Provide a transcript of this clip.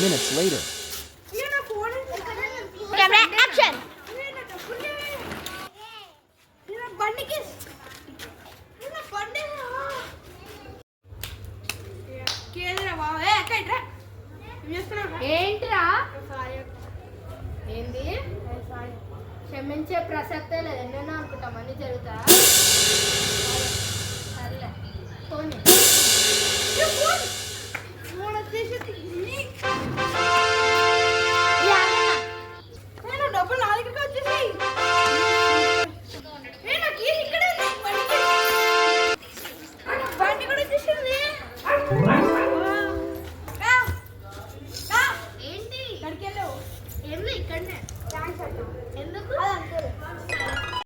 minutes later. Camera action. ఏంట్రా ఏంది క్షమించే ప్రసక్తే లేదు ఎన్నెన్నో అనుకుంటాం అన్నీ జరుగుతా సర్లే ఫోన్